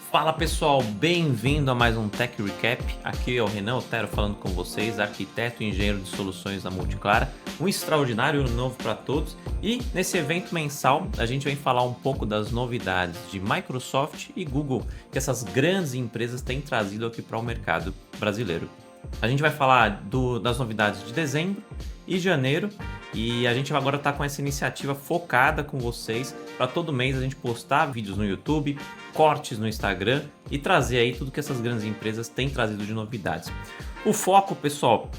Fala pessoal, bem-vindo a mais um Tech Recap. Aqui é o Renan Otero falando com vocês, arquiteto e engenheiro de soluções da Multiclara. Um extraordinário ano novo para todos, e nesse evento mensal a gente vem falar um pouco das novidades de Microsoft e Google que essas grandes empresas têm trazido aqui para o mercado brasileiro. A gente vai falar das novidades de dezembro e janeiro, e a gente agora está com essa iniciativa focada com vocês para todo mês a gente postar vídeos no YouTube, cortes no Instagram e trazer aí tudo que essas grandes empresas têm trazido de novidades. O foco, pessoal,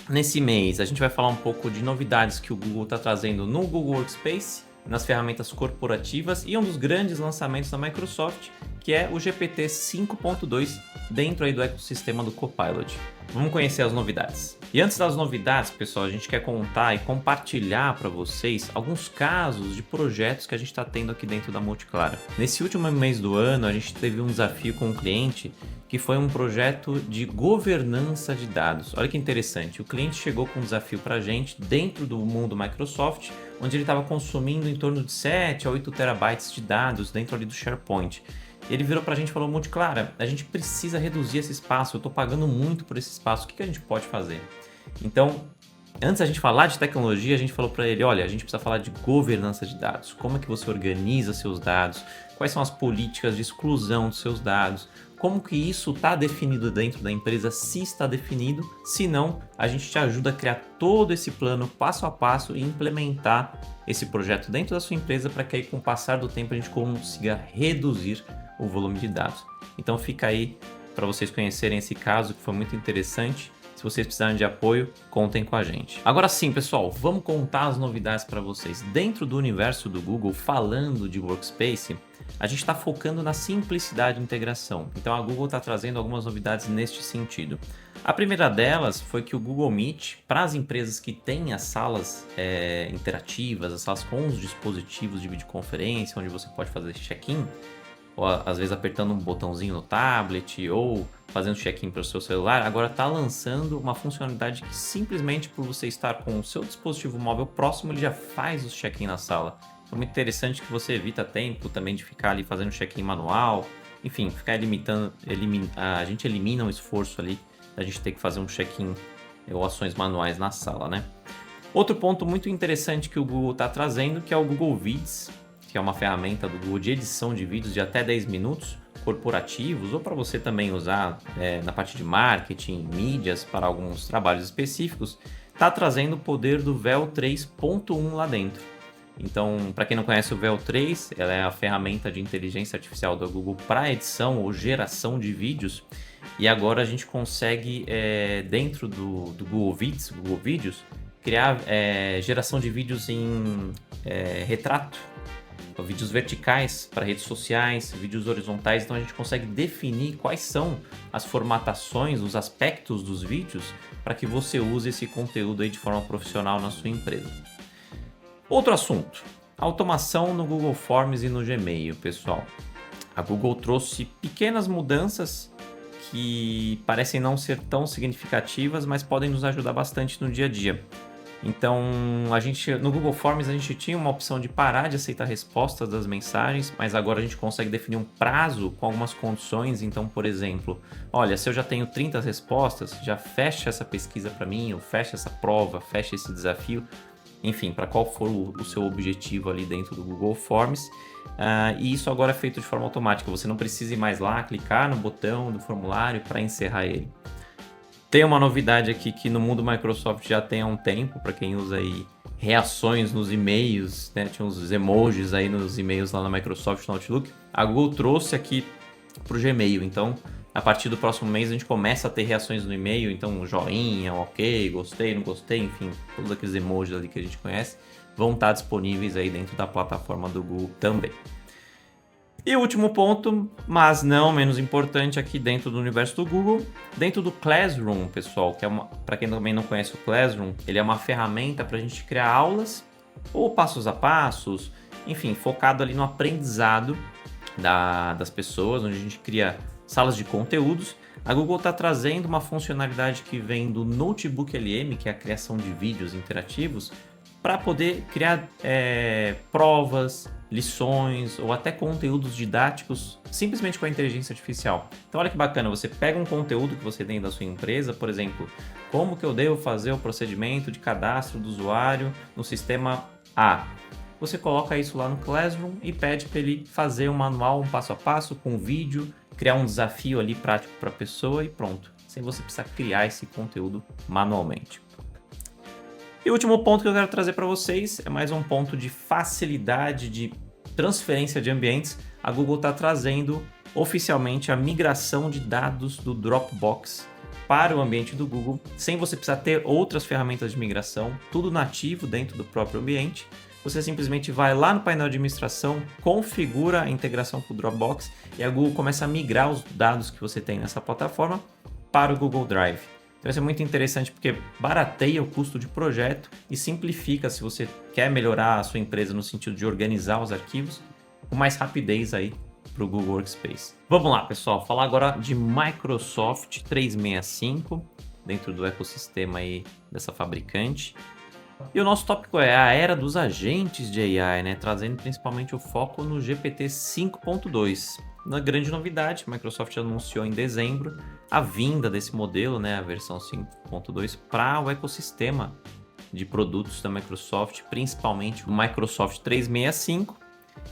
nesse mês a gente vai falar um pouco de novidades que o Google está trazendo no Google Workspace, nas ferramentas corporativas, e um dos grandes lançamentos da Microsoft, que é o GPT 5.2 dentro aí do ecossistema do Copilot. Vamos conhecer as novidades. E antes das novidades, pessoal, a gente quer contar e compartilhar para vocês alguns casos de projetos que a gente está tendo aqui dentro da Multiclara. Nesse último mês do ano, a gente teve um desafio com um cliente que foi um projeto de governança de dados. Olha que interessante, o cliente chegou com um desafio para a gente dentro do mundo Microsoft, onde ele estava consumindo em torno de 7 a 8 terabytes de dados dentro ali do SharePoint. Ele virou para a gente e falou: Multiclara, a gente precisa reduzir esse espaço, eu estou pagando muito por esse espaço, o que a gente pode fazer? Então, antes da gente falar de tecnologia, a gente falou para ele: olha, a gente precisa falar de governança de dados, como é que você organiza seus dados, quais são as políticas de exclusão dos seus dados, como que isso está definido dentro da empresa, se está definido, se não, a gente te ajuda a criar todo esse plano passo a passo e implementar esse projeto dentro da sua empresa para que aí com o passar do tempo a gente consiga reduzir o volume de dados. Então fica aí para vocês conhecerem esse caso que foi muito interessante. Se vocês precisarem de apoio, contem com a gente. Agora sim, pessoal, vamos contar as novidades para vocês. Dentro do universo do Google, falando de Workspace, a gente está focando na simplicidade de integração. Então a Google está trazendo algumas novidades neste sentido. A primeira delas foi que o Google Meet, para as empresas que têm as salas interativas, as salas com os dispositivos de videoconferência, onde você pode fazer check-in, ou às vezes apertando um botãozinho no tablet ou fazendo check-in para o seu celular, agora está lançando uma funcionalidade que simplesmente por você estar com o seu dispositivo móvel próximo, ele já faz o check-in na sala. É muito interessante que você evita tempo também de ficar ali fazendo check-in manual, enfim, ficar a gente elimina o esforço ali da gente ter que fazer um check-in ou ações manuais na sala, né? Outro ponto muito interessante que o Google está trazendo, que é o Google Vids, que é uma ferramenta do Google de edição de vídeos de até 10 minutos, corporativos, ou para você também usar na parte de marketing, mídias, para alguns trabalhos específicos, está trazendo o poder do VEL 3.1 lá dentro. Então, para quem não conhece o VEL 3, ela é a ferramenta de inteligência artificial da Google para edição ou geração de vídeos, e agora a gente consegue, dentro do Google Vids, Google Vídeos, criar geração de vídeos em retrato, vídeos verticais para redes sociais, vídeos horizontais. Então a gente consegue definir quais são as formatações, os aspectos dos vídeos para que você use esse conteúdo aí de forma profissional na sua empresa. Outro assunto, automação no Google Forms e no Gmail, pessoal. A Google trouxe pequenas mudanças que parecem não ser tão significativas, mas podem nos ajudar bastante no dia a dia. Então, no Google Forms a gente tinha uma opção de parar de aceitar respostas das mensagens, mas agora a gente consegue definir um prazo com algumas condições. Então, por exemplo, olha, se eu já tenho 30 respostas, já fecha essa pesquisa para mim, ou fecha essa prova, fecha esse desafio, enfim, para qual for o seu objetivo ali dentro do Google Forms. E isso agora é feito de forma automática, você não precisa ir mais lá, clicar no botão do formulário para encerrar ele. Tem uma novidade aqui que no mundo Microsoft já tem há um tempo, para quem usa aí reações nos e-mails, né? Tinha uns emojis aí nos e-mails lá na Microsoft, no Outlook. A Google trouxe aqui para o Gmail, então a partir do próximo mês a gente começa a ter reações no e-mail, então joinha, ok, gostei, não gostei, enfim, todos aqueles emojis ali que a gente conhece vão estar disponíveis aí dentro da plataforma do Google também. E o último ponto, mas não menos importante aqui dentro do universo do Google, dentro do Classroom, pessoal, que para quem também não conhece o Classroom, ele é uma ferramenta para a gente criar aulas ou passos a passos, enfim, focado ali no aprendizado das pessoas, onde a gente cria salas de conteúdos. A Google está trazendo uma funcionalidade que vem do Notebook LM, que é a criação de vídeos interativos, para poder criar provas, lições ou até conteúdos didáticos simplesmente com a inteligência artificial. Então olha que bacana, você pega um conteúdo que você tem da sua empresa, por exemplo, como que eu devo fazer o procedimento de cadastro do usuário no sistema A. Você coloca isso lá no Classroom e pede para ele fazer um manual, um passo a passo com vídeo, criar um desafio ali prático para a pessoa e pronto, sem você precisar criar esse conteúdo manualmente. E o último ponto que eu quero trazer para vocês é mais um ponto de facilidade de transferência de ambientes. A Google está trazendo oficialmente a migração de dados do Dropbox para o ambiente do Google, sem você precisar ter outras ferramentas de migração, tudo nativo dentro do próprio ambiente. Você simplesmente vai lá no painel de administração, configura a integração com o Dropbox e a Google começa a migrar os dados que você tem nessa plataforma para o Google Drive. Então isso é muito interessante porque barateia o custo de projeto e simplifica se você quer melhorar a sua empresa no sentido de organizar os arquivos com mais rapidez aí para o Google Workspace. Vamos lá, pessoal, falar agora de Microsoft 365 dentro do ecossistema aí dessa fabricante. E o nosso tópico é a era dos agentes de AI, né? Trazendo principalmente o foco no GPT 5.2. Na grande novidade, a Microsoft anunciou em dezembro a vinda desse modelo, né, a versão 5.2, para o ecossistema de produtos da Microsoft, principalmente o Microsoft 365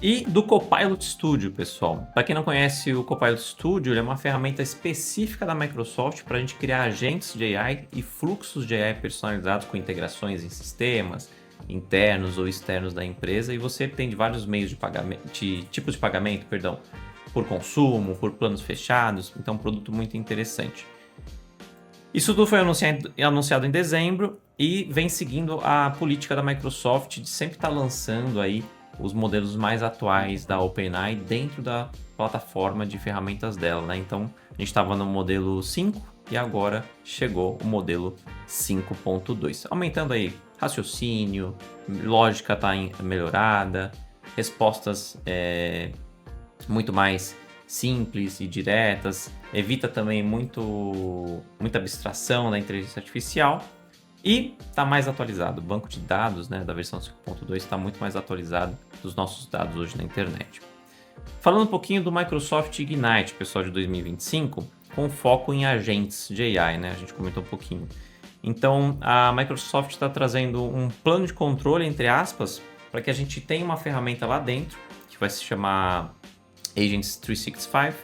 e do Copilot Studio, pessoal. Para quem não conhece o Copilot Studio, ele é uma ferramenta específica da Microsoft para a gente criar agentes de AI e fluxos de AI personalizados com integrações em sistemas internos ou externos da empresa, e você tem vários meios de pagamento, tipos de pagamento, perdão, por consumo, por planos fechados, então um produto muito interessante. Isso tudo foi anunciado em dezembro e vem seguindo a política da Microsoft de sempre estar lançando aí os modelos mais atuais da OpenAI dentro da plataforma de ferramentas dela, né? Então a gente estava no modelo 5 e agora chegou o modelo 5.2, aumentando aí raciocínio, lógica está melhorada, respostas muito mais simples e diretas, evita também muita abstração da inteligência artificial e está mais atualizado. O banco de dados, né, da versão 5.2 está muito mais atualizado dos nossos dados hoje na internet. Falando um pouquinho do Microsoft Ignite, pessoal, de 2025, com foco em agentes de AI, né? A gente comentou um pouquinho. Então, a Microsoft está trazendo um plano de controle, entre aspas, para que a gente tenha uma ferramenta lá dentro, que vai se chamar Agents 365,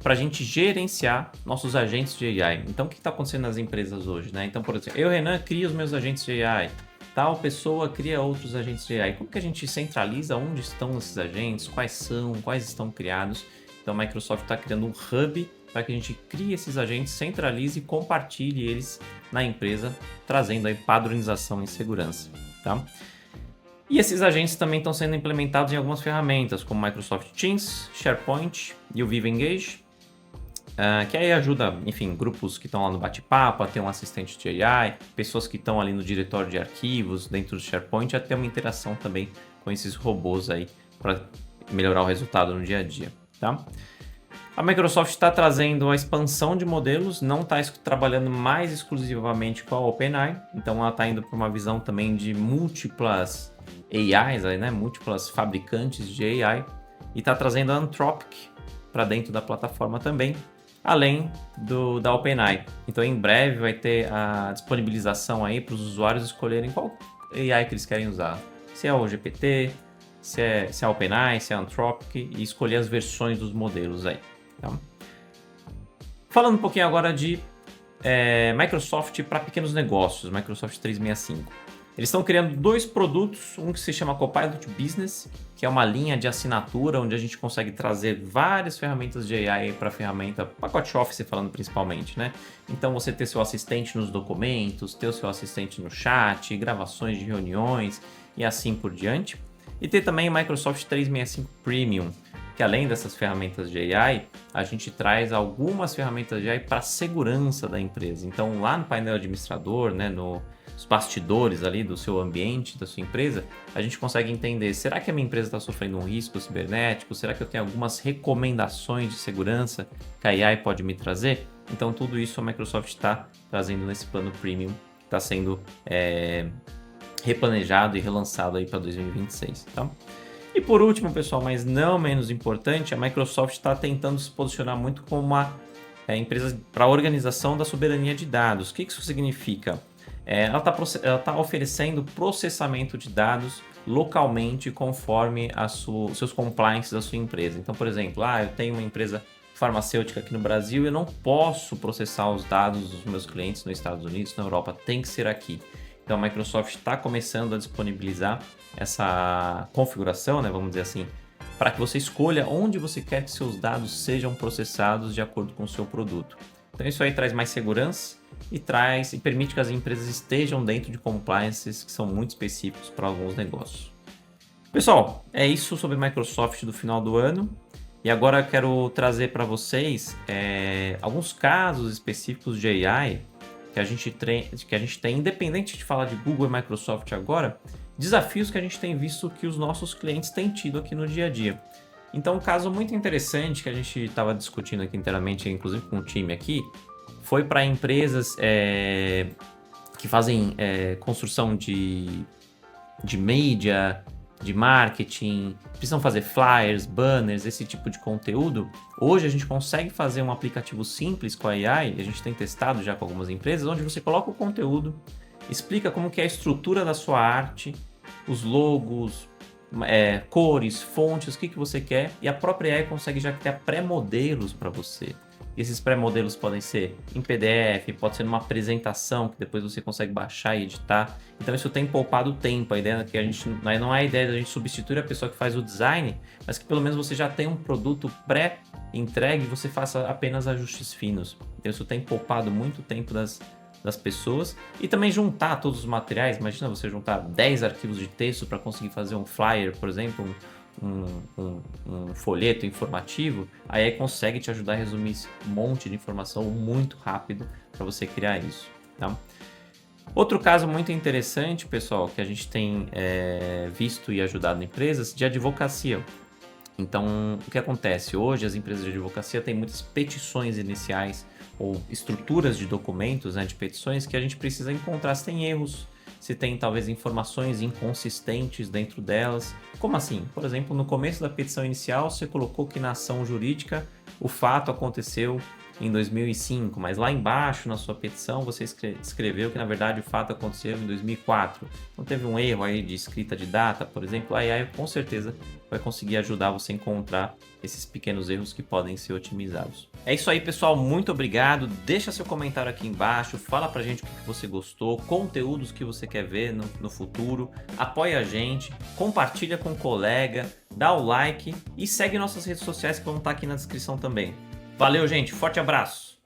para a gente gerenciar nossos agentes de AI. Então, o que está acontecendo nas empresas hoje, né? Então, por exemplo, eu, Renan, crio os meus agentes de AI. Tal pessoa cria outros agentes de AI. Como que a gente centraliza onde estão esses agentes? Quais estão criados? Então, a Microsoft está criando um hub para que a gente crie esses agentes, centralize e compartilhe eles na empresa, trazendo aí padronização e segurança, tá? E esses agentes também estão sendo implementados em algumas ferramentas, como Microsoft Teams, SharePoint e o Viva Engage, que aí ajuda, enfim, grupos que estão lá no bate-papo a ter um assistente de AI, pessoas que estão ali no diretório de arquivos, dentro do SharePoint, a ter uma interação também com esses robôs aí para melhorar o resultado no dia a dia, tá? A Microsoft está trazendo a expansão de modelos, não está trabalhando mais exclusivamente com a OpenAI, então ela está indo para uma visão também de múltiplas AIs, né? Múltiplas fabricantes de AI, e está trazendo a Anthropic para dentro da plataforma também, além da OpenAI. Então em breve vai ter a disponibilização aí para os usuários escolherem qual AI que eles querem usar, se é o GPT, se é a OpenAI, se é a Anthropic, e escolher as versões dos modelos aí. Tá? Falando um pouquinho agora de Microsoft para pequenos negócios, Microsoft 365. Eles estão criando dois produtos, um que se chama Copilot Business, que é uma linha de assinatura onde a gente consegue trazer várias ferramentas de AI para a ferramenta, pacote Office falando principalmente, né? Então você ter seu assistente nos documentos, ter o seu assistente no chat, gravações de reuniões e assim por diante. E ter também o Microsoft 365 Premium, que além dessas ferramentas de AI, a gente traz algumas ferramentas de AI para a segurança da empresa. Então lá no painel administrador, né, nos bastidores ali do seu ambiente, da sua empresa, a gente consegue entender, será que a minha empresa está sofrendo um risco cibernético? Será que eu tenho algumas recomendações de segurança que a AI pode me trazer? Então tudo isso a Microsoft está trazendo nesse plano Premium, que está sendo replanejado e relançado aí para 2026, tá? E por último, pessoal, mas não menos importante, a Microsoft está tentando se posicionar muito como uma empresa para a organização da soberania de dados. O que isso significa? Ela está oferecendo processamento de dados localmente conforme seus compliances da sua empresa. Então, por exemplo, eu tenho uma empresa farmacêutica aqui no Brasil e eu não posso processar os dados dos meus clientes nos Estados Unidos, na Europa, tem que ser aqui. Então a Microsoft está começando a disponibilizar essa configuração, né, vamos dizer assim, para que você escolha onde você quer que seus dados sejam processados de acordo com o seu produto. Então isso aí traz mais segurança e permite que as empresas estejam dentro de compliances que são muito específicos para alguns negócios. Pessoal, é isso sobre Microsoft do final do ano. E agora eu quero trazer para vocês alguns casos específicos de AI que a gente tem, independente de falar de Google e Microsoft agora, desafios que a gente tem visto que os nossos clientes têm tido aqui no dia a dia. Então, um caso muito interessante que a gente estava discutindo aqui internamente, inclusive com o time aqui, foi para empresas que fazem construção de mídia, de marketing, precisam fazer flyers, banners, esse tipo de conteúdo. Hoje a gente consegue fazer um aplicativo simples com a AI, a gente tem testado já com algumas empresas, onde você coloca o conteúdo, explica como que é a estrutura da sua arte, os logos, cores, fontes, o que você quer, e a própria AI consegue já criar pré-modelos para você. Esses pré-modelos podem ser em PDF, pode ser numa apresentação que depois você consegue baixar e editar. Então isso tem poupado tempo. A ideia é que não é a ideia de a gente substituir a pessoa que faz o design, mas que pelo menos você já tem um produto pré-entregue e você faça apenas ajustes finos. Então isso tem poupado muito tempo das pessoas. E também juntar todos os materiais. Imagina você juntar 10 arquivos de texto para conseguir fazer um flyer, por exemplo, um folheto informativo, aí consegue te ajudar a resumir esse monte de informação muito rápido para você criar isso, tá? Outro caso muito interessante, pessoal, que a gente tem visto e ajudado empresas de advocacia. Então, o que acontece? Hoje as empresas de advocacia têm muitas petições iniciais ou estruturas de documentos, né, de petições que a gente precisa encontrar se tem erros, se tem talvez informações inconsistentes dentro delas. Como assim? Por exemplo, no começo da petição inicial você colocou que na ação jurídica o fato aconteceu em 2005, mas lá embaixo na sua petição você escreveu que na verdade o fato aconteceu em 2004. Então teve um erro aí de escrita de data, por exemplo. A AI com certeza vai conseguir ajudar você a encontrar esses pequenos erros que podem ser otimizados. É isso aí, pessoal, muito obrigado. Deixa seu comentário aqui embaixo, fala pra gente o que você gostou, conteúdos que você quer ver no futuro, apoia a gente, compartilha com um colega, dá o like e segue nossas redes sociais que vão estar aqui na descrição também. Valeu, gente, forte abraço!